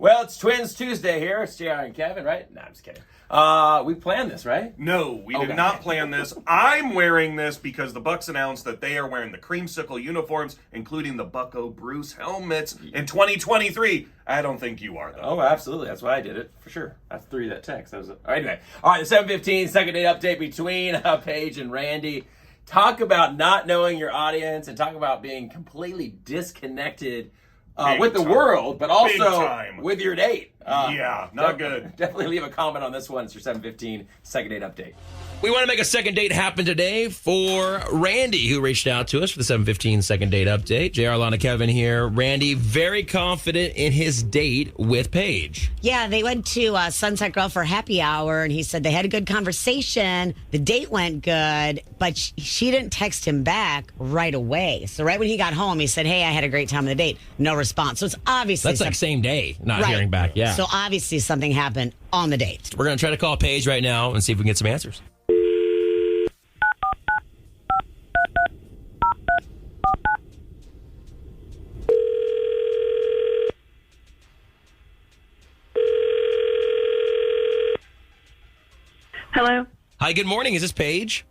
Well, it's Twins Tuesday here. It's JR and Kevin, right? No, I'm just kidding. We planned this, right? No, we did not plan this. I'm wearing this because the Bucks announced that they are wearing the creamsicle uniforms, including the Bucko Bruce helmets in 2023. I don't think you are, though. Oh, absolutely. That's why I did it, for sure. I threw you that text. Anyway. All right, the 7:15 second date update between Paige and Randy. Talk about not knowing your audience and talk about being completely disconnected with the world, but also with your date. Not good. Definitely leave a comment on this one. It's your 7:15 second date update. We want to make a second date happen today for Randy, who reached out to us for the 7:15 second date update. JR, Lana, Kevin here. Randy, very confident in his date with Paige. Yeah, they went to Sunset Grill for happy hour, and he said they had a good conversation. The date went good, but she didn't text him back right away. So right when he got home, he said, hey, I had a great time on the date. No response. So it's obviously... That's like same day, not hearing back. Yeah. So obviously something happened on the date. We're going to try to call Paige right now and see if we can get some answers. Hello. Hi, good morning. Is this Paige?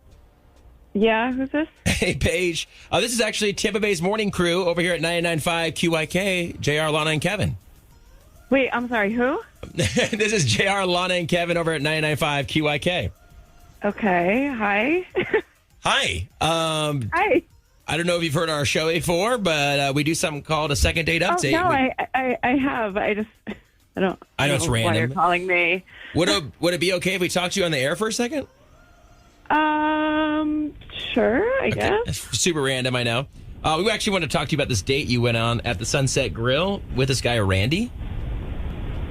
Yeah, who's this? Hey, Paige. This is actually Tampa Bay's morning crew over here at 99.5 QYK, JR, Lana, and Kevin. Wait, I'm sorry, who? This is JR, Lana, and Kevin over at 99.5 QYK. Okay, hi. Hi. Hi. I don't know if you've heard our show before, but we do something called a second date update. Oh, no, I have. I don't I know it's random. Why you're calling me. Would it be okay if we talked to you on the air for a second? Sure, I guess. It's super random, I know. We actually want to talk to you about this date you went on at the Sunset Grill with this guy, Randy.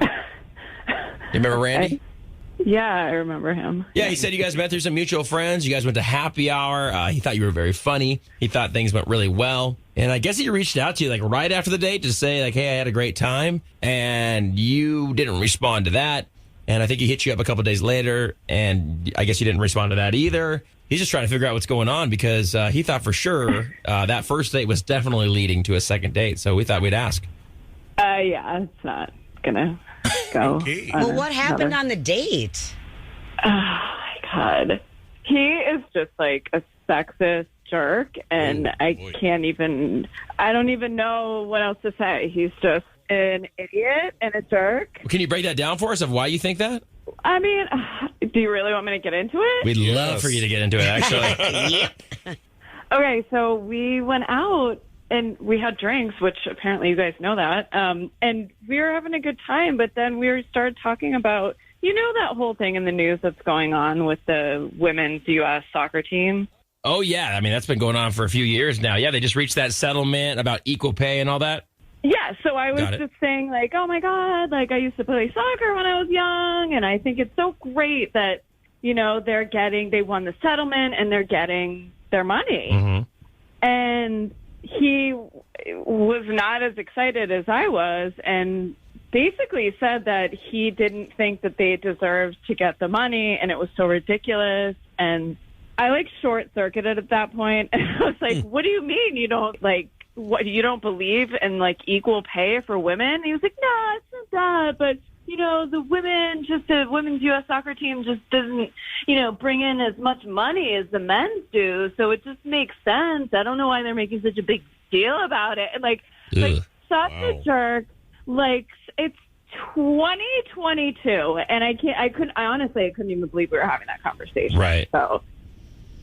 You remember Randy? Yeah, I remember him. Yeah, he said you guys met through some mutual friends. You guys went to happy hour. He thought you were very funny. He thought things went really well. And I guess he reached out to you like right after the date to say like, hey, I had a great time. And you didn't respond to that. And I think he hit you up a couple days later. And I guess you didn't respond to that either. He's just trying to figure out what's going on because he thought for sure that first date was definitely leading to a second date. So we thought we'd ask. Yeah, it's not going to go. Okay. Well, what happened on the date? Oh, my God. He is just like a sexist jerk, and I don't even know what else to say. He's just an idiot and a jerk. Can you break that down for us of why you think that? I mean, do you really want me to get into it? We'd love for you to get into it, actually. Okay, so we went out and we had drinks, which apparently you guys know that. And we were having a good time, but then we started talking about, that whole thing in the news that's going on with the women's U.S. soccer team. Oh, yeah. I mean, that's been going on for a few years now. Yeah, they just reached that settlement about equal pay and all that. Yeah, so I was just saying, like, oh, my God, like, I used to play soccer when I was young, and I think it's so great that, they won the settlement and they're getting their money. Mm-hmm. And he was not as excited as I was, and basically said that he didn't think that they deserved to get the money, and it was so ridiculous. And I, short-circuited at that point, and I was like, what do you mean you don't, you don't believe in, equal pay for women? And he was like, no, it's not that, but, the women's U.S. soccer team just doesn't, bring in as much money as the men's do, so it just makes sense. I don't know why they're making such a big deal about it. And, such a jerk. It's 2022, and I couldn't even believe we were having that conversation. Right. So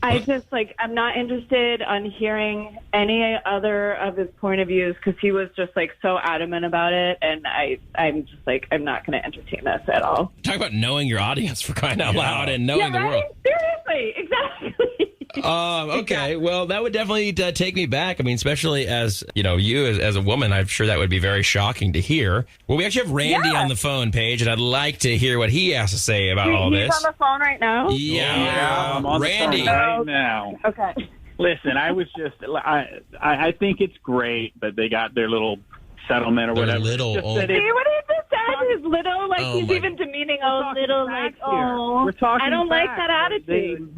I just, I'm not interested on hearing any other of his point of views because he was just, so adamant about it, and I'm just, I'm not going to entertain this at all. Talk about knowing your audience, for crying out loud, and knowing the world. Seriously, exactly. Okay, well, that would definitely take me back. I mean, especially as, you as a woman, I'm sure that would be very shocking to hear. Well, we actually have Randy on the phone, Paige, and I'd like to hear what he has to say about all this. He's on the phone right now? Yeah, I'm on Randy. the phone right now. Okay. Listen, I think it's great that they got their little settlement or whatever. See what he just said? His little, he's even demeaning a little, We're talking I don't like facts. that attitude.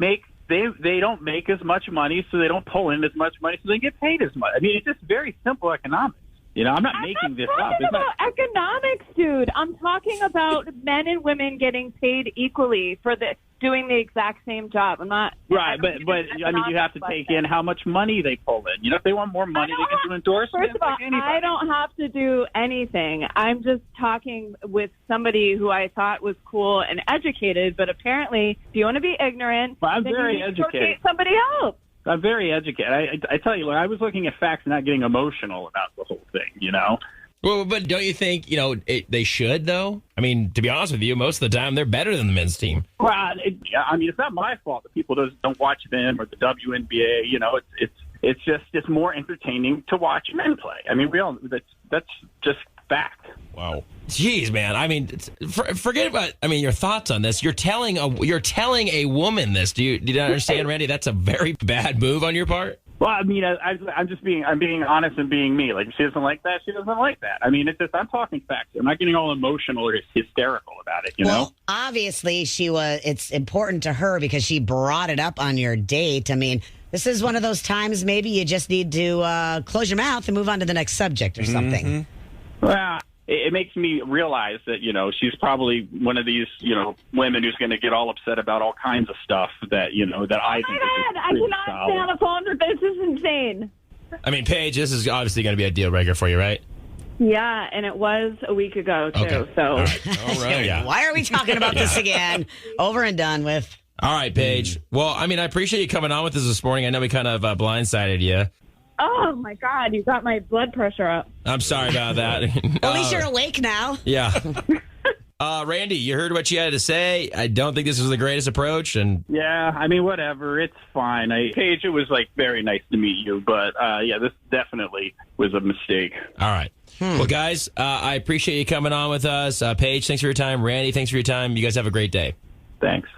They don't make as much money, so they don't pull in as much money, so they get paid as much. I mean, it's just very simple economics. You know, I'm not making this up. I'm talking about economics, dude. I'm talking about men and women getting paid equally for doing the exact same job. I'm not right, but I mean, you have to take in how much money they pull in. You know, if they want more money, they can do endorsements. First of all, I don't have to do anything. I'm just talking with somebody who I thought was cool and educated, but apparently, if you want to be ignorant, well, I'm then very you need to educated. date somebody else. I'm very educated. I tell you, look, I was looking at facts and not getting emotional about the whole thing, you know? Well, but don't you think, they should, though? I mean, to be honest with you, most of the time they're better than the men's team. Well, I mean, it's not my fault that people don't watch them or the WNBA. You know, it's just more entertaining to watch men play. I mean, that's just fact. Wow. Jeez, man. I mean, forget about. I mean, your thoughts on this. You're telling a woman this. Do you understand, Randy? That's a very bad move on your part. Well, I mean, I'm being honest and being me. Like, if she doesn't like that, she doesn't like that. I mean, I'm talking facts. I'm not getting all emotional or hysterical about it. You know. Obviously, it's important to her because she brought it up on your date. I mean, this is one of those times maybe you just need to close your mouth and move on to the next subject or something. Mm-hmm. Well, it makes me realize that, she's probably one of these, women who's going to get all upset about all kinds of stuff that, that I think is I cannot stay on the phone with this. This is insane. I mean, Paige, this is obviously going to be a deal breaker for you, right? Yeah, and it was a week ago, too. Okay. So. All right. Yeah. Why are we talking about this again? Over and done with. All right, Paige. Well, I mean, I appreciate you coming on with us this morning. I know we kind of blindsided you. Oh, my God. You got my blood pressure up. I'm sorry about that. At least you're awake now. Yeah. Randy, you heard what she had to say. I don't think this was the greatest approach. And yeah, I mean, whatever. It's fine. Paige, it was very nice to meet you. But, this definitely was a mistake. All right. Well, guys, I appreciate you coming on with us. Paige, thanks for your time. Randy, thanks for your time. You guys have a great day. Thanks.